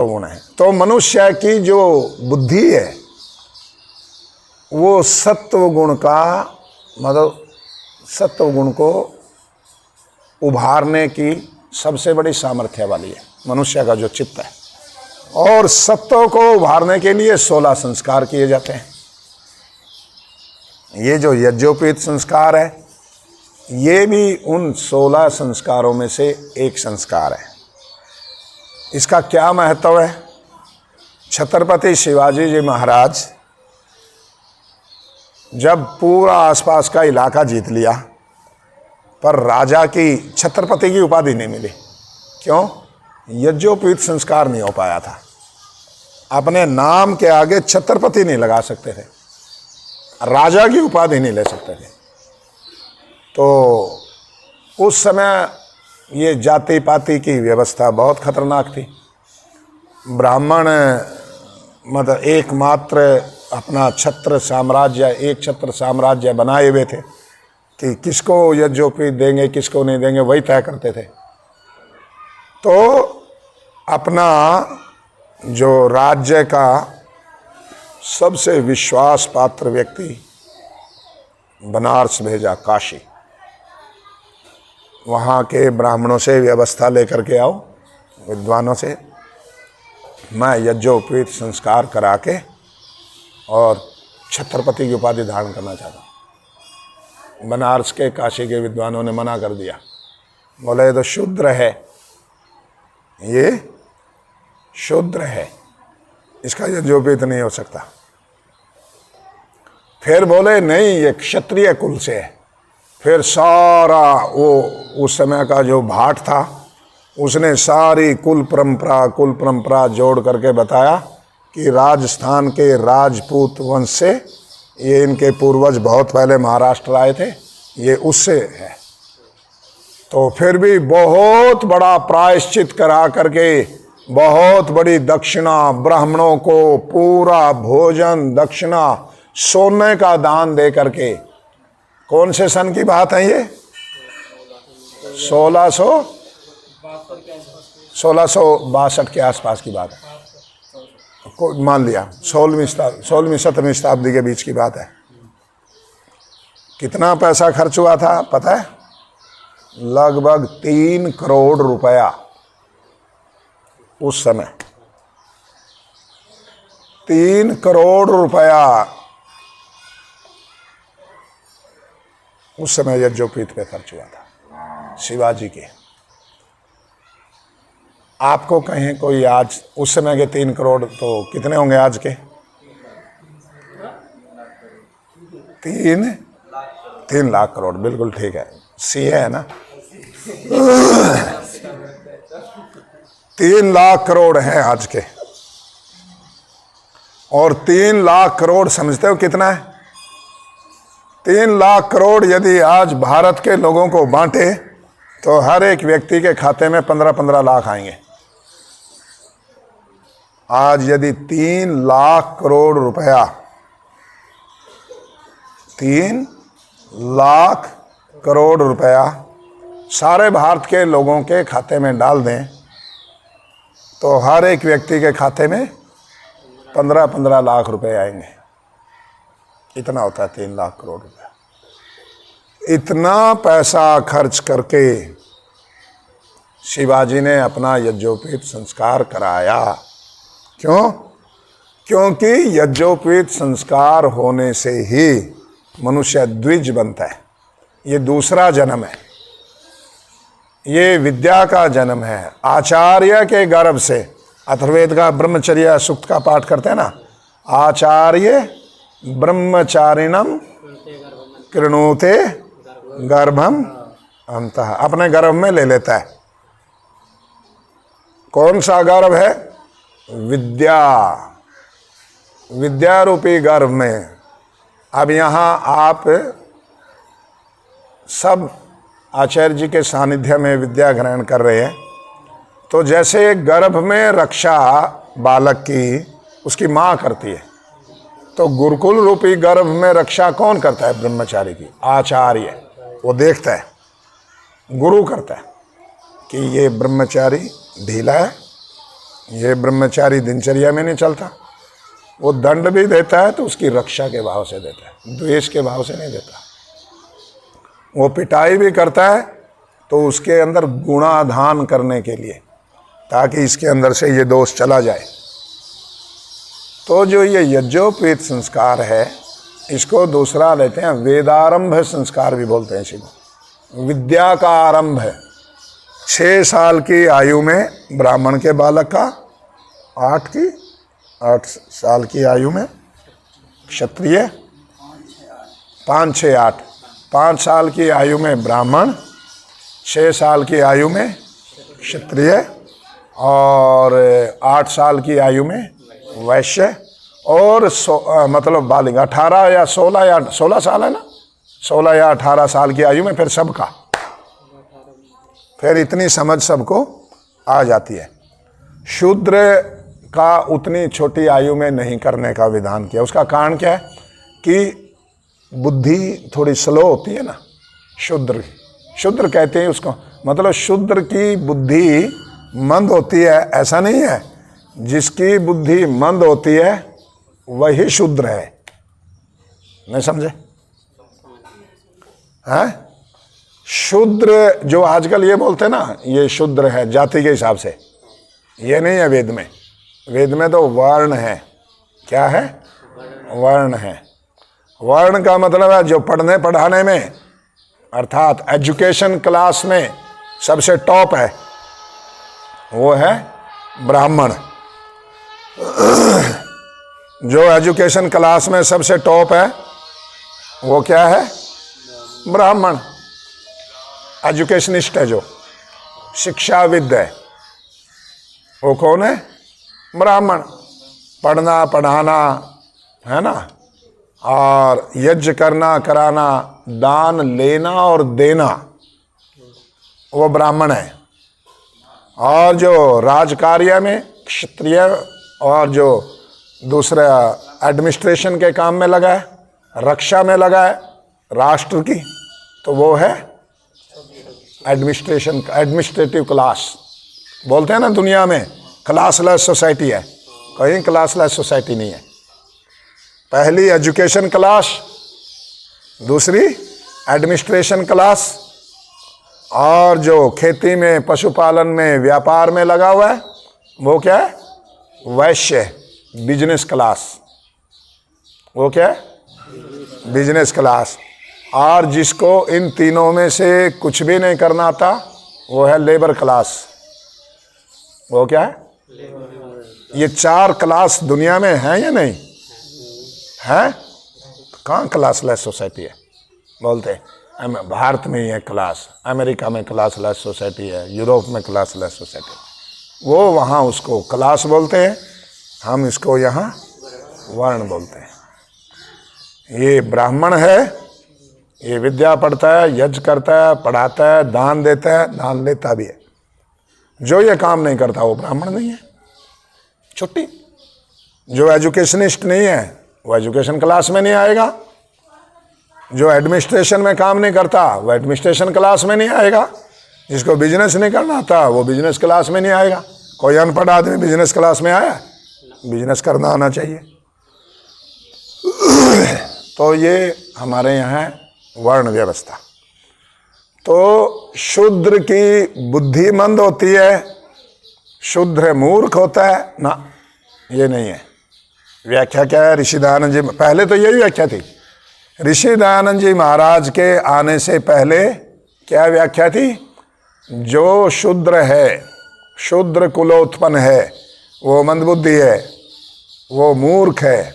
गुण है। तो मनुष्य की जो बुद्धि है वो सत्व गुण का मतलब सत्व गुण को उभारने की सबसे बड़ी सामर्थ्य वाली है मनुष्य का जो चित्त है। और सत्व को उभारने के लिए 16 संस्कार किए जाते हैं। ये जो यज्ञोपवीत संस्कार है ये भी उन 16 संस्कारों में से एक संस्कार है। इसका क्या महत्व है? छत्रपति शिवाजी जी महाराज जब पूरा आसपास का इलाका जीत लिया पर राजा की छत्रपति की उपाधि नहीं मिली। क्यों? यज्ञोपवीत संस्कार नहीं हो पाया था। अपने नाम के आगे छत्रपति नहीं लगा सकते थे, राजा की उपाधि नहीं ले सकते थे। तो उस समय ये जाति पाति की व्यवस्था बहुत खतरनाक थी। ब्राह्मण मतलब एकमात्र अपना छत्र साम्राज्य, एक छत्र साम्राज्य बनाए हुए थे कि किसको यज्ञोपवीत देंगे किसको नहीं देंगे वही तय करते थे। तो अपना जो राज्य का सबसे विश्वास पात्र व्यक्ति बनारस भेजा, काशी। वहाँ के ब्राह्मणों से व्यवस्था लेकर के आओ, विद्वानों से, मैं यज्ञोपवीत संस्कार करा के और छत्रपति की उपाधि धारण करना चाहता हूँ। बनारस के काशी के विद्वानों ने मना कर दिया, बोले ये तो शूद्र है, ये शूद्र है, इसका यज्ञोपवीत नहीं हो सकता। फिर बोले नहीं ये क्षत्रिय कुल से है। फिर सारा वो उस समय का जो भाट था उसने सारी कुल परंपरा जोड़ करके बताया कि राजस्थान के राजपूत वंश से ये इनके पूर्वज बहुत पहले महाराष्ट्र आए थे, ये उससे है। तो फिर भी बहुत बड़ा प्रायश्चित करा करके बहुत बड़ी दक्षिणा, ब्राह्मणों को पूरा भोजन दक्षिणा सोने का दान दे करके। कौन से सन की बात है ये? 1662 के आसपास की बात है, मान लिया 16वीं 17वीं शताब्दी के बीच की बात है। कितना पैसा खर्च हुआ था पता है? लगभग 3 करोड़ रुपया उस समय। 3 करोड़ रुपया उस समय यज्ञोपवीत पे खर्च हुआ था शिवाजी के। आपको कहें कोई आज उस समय के 3 करोड़ तो कितने होंगे आज के? 3 लाख करोड़, बिल्कुल ठीक है, सी है ना। 3 लाख करोड़ हैं आज के। और 3 लाख करोड़ समझते हो कितना है? 3 लाख करोड़ यदि आज भारत के लोगों को बांटे तो हर एक व्यक्ति के खाते में 15-15 लाख आएंगे। आज यदि 3 लाख करोड़ रुपया 3 लाख करोड़ रुपया सारे भारत के लोगों के खाते में डाल दें तो हर एक व्यक्ति के खाते में 15-15 लाख रुपए आएंगे। इतना होता है 3 लाख करोड़ रुपया। इतना पैसा खर्च करके शिवाजी ने अपना यज्ञोपवीत संस्कार कराया। क्यों? क्योंकि यज्ञोपवीत संस्कार होने से ही मनुष्य द्विज बनता है। ये दूसरा जन्म है, ये विद्या का जन्म है। आचार्य के गर्भ से, अथर्ववेद का ब्रह्मचर्य सूक्त का पाठ करते हैं ना, आचार्य ब्रह्मचारिणम कृणुते गर्भम अंतः, अपने गर्भ में ले लेता है। कौन सा गर्भ है? विद्या, विद्या रूपी गर्भ में। अब यहाँ आप सब आचार्य जी के सानिध्य में विद्या ग्रहण कर रहे हैं। तो जैसे गर्भ में रक्षा बालक की उसकी माँ करती है, तो गुरुकुल रूपी गर्भ में रक्षा कौन करता है? ब्रह्मचारी की, आचार्य। वो देखता है, गुरु करता है कि ये ब्रह्मचारी ढीला है, ये ब्रह्मचारी दिनचर्या में नहीं चलता। वो दंड भी देता है तो उसकी रक्षा के भाव से देता है, द्वेष के भाव से नहीं देता। वो पिटाई भी करता है तो उसके अंदर गुणाधान करने के लिए, ताकि इसके अंदर से ये दोष चला जाए। तो जो ये यज्ञोपवीत संस्कार है, इसको दूसरा लेते हैं वेदारंभ संस्कार भी बोलते हैं। इसी को विद्या का आरंभ है। 6 साल की आयु में ब्राह्मण के बालक का, 8 साल की आयु में क्षत्रिय, 5, 6, 8, 5 साल की आयु में ब्राह्मण, 6 साल की आयु में क्षत्रिय और 8 साल की आयु में वैश्य और मतलब बालिग 18 या 16 साल है ना, 16 या 18 साल की आयु में फिर सबका, फिर इतनी समझ सबको आ जाती है। शूद्र का उतनी छोटी आयु में नहीं करने का विधान किया। उसका कारण क्या है कि बुद्धि थोड़ी स्लो होती है ना, शूद्र कहते हैं उसको, मतलब शूद्र की बुद्धि मंद होती है, ऐसा नहीं है। जिसकी बुद्धि मंद होती है वही शूद्र है। नहीं समझे? हैं? शूद्र जो आजकल ये बोलते हैं ना, ये शूद्र है जाति के हिसाब से, ये नहीं है वेद में। वेद में तो वर्ण है। क्या है? वर्ण है। वर्ण का मतलब है जो पढ़ने पढ़ाने में, अर्थात एजुकेशन क्लास में सबसे टॉप है, वो है ब्राह्मण। जो एजुकेशन क्लास में सबसे टॉप है वो क्या है? ब्राह्मण। एजुकेशनिस्ट है, जो शिक्षाविद है, वो कौन है? ब्राह्मण। पढ़ना पढ़ाना है ना, और यज्ञ करना कराना, दान लेना और देना, वो ब्राह्मण है। और जो राजकार्य में क्षत्रिय, और जो दूसरा एडमिनिस्ट्रेशन के काम में लगा है, रक्षा में लगा है राष्ट्र की, तो वो है एडमिनिस्ट्रेटिव क्लास। बोलते हैं ना दुनिया में क्लासलेस सोसाइटी है, कहीं क्लासलेस सोसाइटी नहीं है। पहली एजुकेशन क्लास, दूसरी एडमिनिस्ट्रेशन क्लास, और जो खेती में, पशुपालन में, व्यापार में लगा हुआ है वो क्या है? वैश्य, बिजनेस क्लास। वो क्या है? Business class. और जिसको इन तीनों में से कुछ भी नहीं करना आता वो है लेबर क्लास। वो क्या है? ये 4 क्लास दुनिया में है या नहीं है? कहाँ क्लासलेस सोसाइटी है? बोलते हैं भारत में ही है क्लास, अमेरिका में क्लासलेस सोसाइटी है, यूरोप में क्लासलेस सोसाइटी है। वो वहाँ उसको क्लास बोलते हैं, हम इसको यहाँ वर्ण बोलते हैं। ये ब्राह्मण है, ये विद्या पढ़ता है, यज्ञ करता है, पढ़ाता है, दान देता है, दान लेता भी है। जो ये काम नहीं करता वो ब्राह्मण नहीं है। छुट्टी। जो एजुकेशनिस्ट नहीं है वो एजुकेशन क्लास में नहीं आएगा। जो एडमिनिस्ट्रेशन में काम नहीं करता वो एडमिनिस्ट्रेशन क्लास में नहीं आएगा। जिसको बिजनेस नहीं करना आता वो बिजनेस क्लास में नहीं आएगा। कोई अनपढ़ आदमी बिजनेस क्लास में आया? बिजनेस करना आना चाहिए। तो ये हमारे यहाँ है वर्ण व्यवस्था। तो शूद्र की बुद्धि मंद होती है, शूद्र मूर्ख होता है ना, ये नहीं है। व्याख्या क्या है? ऋषि दयानंद जी, पहले तो यही व्याख्या थी। ऋषि दयानंद जी महाराज के आने से पहले क्या व्याख्या थी? जो शूद्र है, शूद्र कुलोत्पन्न है, वो मंदबुद्धि है, वो मूर्ख है,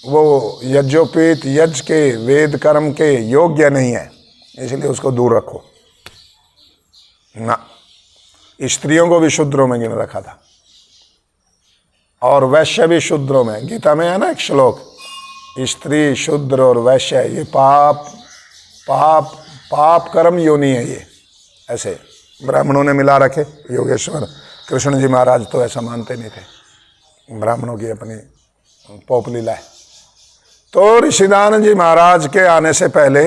वो यज्ञोपवीत यज्ञ के, वेद कर्म के योग्य नहीं है, इसलिए उसको दूर रखो ना। स्त्रियों को भी शूद्रों में गिन रखा था, और वैश्य भी शूद्रों में। गीता में है ना एक श्लोक, स्त्री, शूद्र और वैश्य, ये पाप पाप पाप कर्म योनि है। ये ऐसे ब्राह्मणों ने मिला रखे। योगेश्वर कृष्ण जी महाराज तो ऐसा मानते नहीं थे, ब्राह्मणों की अपनी पोप लीला है। तो ऋषिदानंद जी महाराज के आने से पहले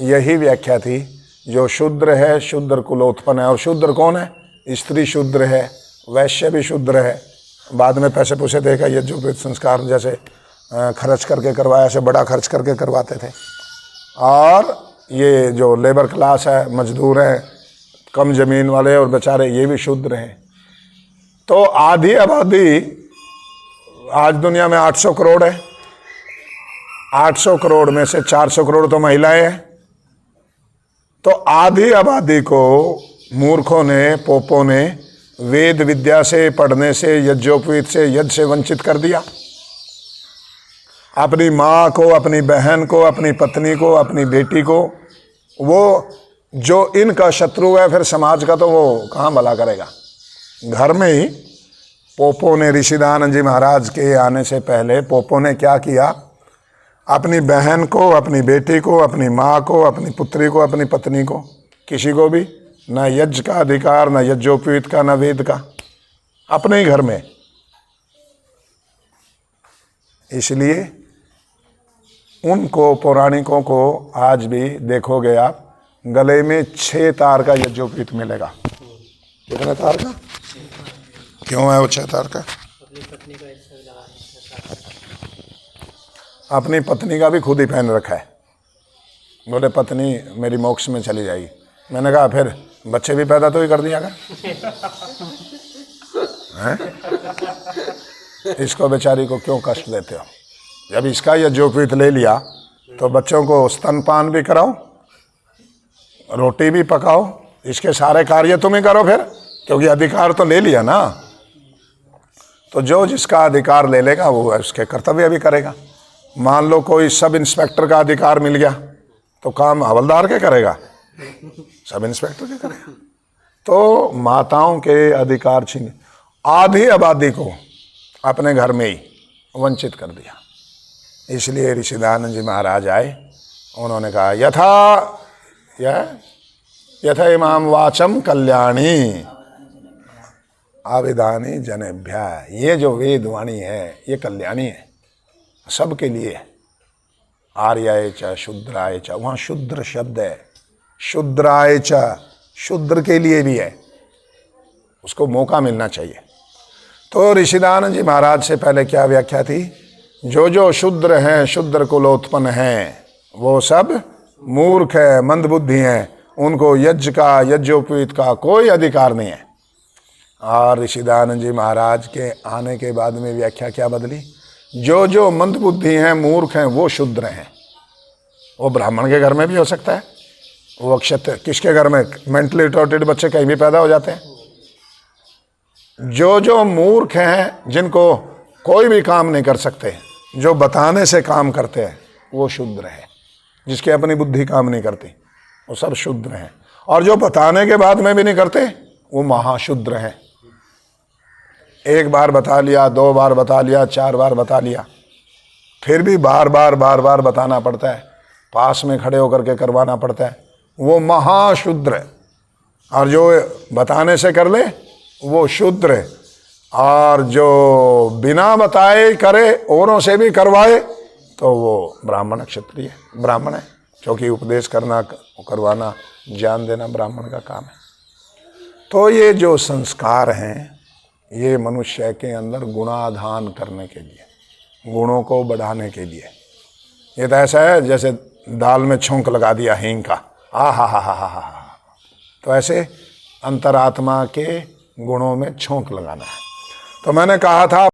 यही व्याख्या थी। जो शूद्र है, शूद्र कुलोत्पन्न है। और शूद्र कौन है? स्त्री शूद्र है, वैश्य भी शूद्र है, बाद में पैसे पूसे देगा यज्ञोपवीत संस्कार जैसे खर्च करके करवाया, ऐसे बड़ा खर्च करके करवाते थे। और ये जो लेबर क्लास है, मजदूर हैं, कम जमीन वाले और बेचारे, ये भी शूद्र हैं। तो आधी आबादी आज दुनिया में 800 करोड़ है, 800 करोड़ में से 400 करोड़ तो महिलाएं हैं। तो आधी आबादी को मूर्खों ने, पोपों ने वेद विद्या से, पढ़ने से, यज्ञोपवीत से, यज्ञ से वंचित कर दिया। अपनी माँ को, अपनी बहन को, अपनी पत्नी को, अपनी बेटी को, वो जो इनका शत्रु है, फिर समाज का तो वो कहाँ भला करेगा। घर में ही पोपों ने, ऋषिदानंद जी महाराज के आने से पहले पोपों ने क्या किया, अपनी बहन को, अपनी बेटी को, अपनी माँ को, अपनी पुत्री को, अपनी पत्नी को, किसी को भी न यज्ञ का अधिकार, न यज्ञोपवीत का, न वेद का, अपने ही घर में। इसलिए उनको, पौराणिकों को आज भी देखोगे आप, गले में 6 तार का यज्ञोपवीत मिलेगा। कितने तार का? क्यों है वो 6 तार का? अपनी पत्नी का भी खुद ही पहन रखा है। बोले पत्नी मेरी मोक्ष में चली जाएगी। मैंने कहा फिर बच्चे भी पैदा तो ही कर दिया कर। इसको बेचारी को क्यों कष्ट देते हो? जब इसका यज्ञोपवीत ले लिया तो बच्चों को स्तनपान भी कराओ, रोटी भी पकाओ, इसके सारे कार्य तुम ही करो फिर, क्योंकि अधिकार तो ले लिया ना। तो जो जिसका अधिकार ले लेगा वो उसके कर्तव्य भी करेगा। मान लो कोई सब इंस्पेक्टर का अधिकार मिल गया तो काम हवलदार के करेगा? सब इंस्पेक्टर के करेगा। तो माताओं के अधिकार छीन, आधी आबादी को अपने घर में ही वंचित कर दिया। इसलिए ऋषिदानंद जी महाराज आए, उन्होंने कहा यथा इमाम वाचम कल्याणी आविदानी जनेभ्या, ये जो वेद वाणी है ये कल्याणी है, सबके लिए। आर्याय च शूद्राय च, वहाँ शूद्र शब्द है, शूद्राय च, शूद्र के लिए भी है, उसको मौका मिलना चाहिए। तो ऋषिदानंद जी महाराज से पहले क्या व्याख्या थी? जो शूद्र हैं, शूद्र कुलोत्पन्न हैं, वो सब मूर्ख है, मंदबुद्धि हैं, उनको यज्ञ का, यज्ञोपवीत का कोई अधिकार नहीं है। और ऋषिदानंद जी महाराज के आने के बाद में व्याख्या क्या बदली? जो मंदबुद्धि हैं, मूर्ख हैं, वो शूद्र हैं। वो ब्राह्मण के घर में भी हो सकता है, वो क्षत्रिय, किसके घर में? मेंटली रिटार्टेड बच्चे कहीं भी पैदा हो जाते हैं। जो मूर्ख हैं, जिनको कोई भी काम नहीं कर सकते, जो बताने से काम करते हैं, वो शूद्र है। जिसकी अपनी बुद्धि काम नहीं करती, वो सब शूद्र हैं। और जो बताने के बाद में भी नहीं करते, वो महाशूद्र हैं। एक बार बता लिया, 2 बार बता लिया, 4 बार बता लिया, फिर भी बार बार बताना पड़ता है, पास में खड़े होकर के करवाना पड़ता है, वो महाशूद्र है। और जो बताने से कर ले वो शूद्र है। और जो बिना बताए करे, औरों से भी करवाए, तो वो ब्राह्मण क्षत्रिय ब्राह्मण है, क्योंकि उपदेश करना, करवाना, ज्ञान देना ब्राह्मण का काम है। तो ये जो संस्कार हैं, ये मनुष्य के अंदर गुणाधान करने के लिए, गुणों को बढ़ाने के लिए। ये तो ऐसा है जैसे दाल में छौंक लगा दिया हींग का, हा। तो ऐसे अंतरात्मा के गुणों में छौंक लगाना है। तो मैंने कहा था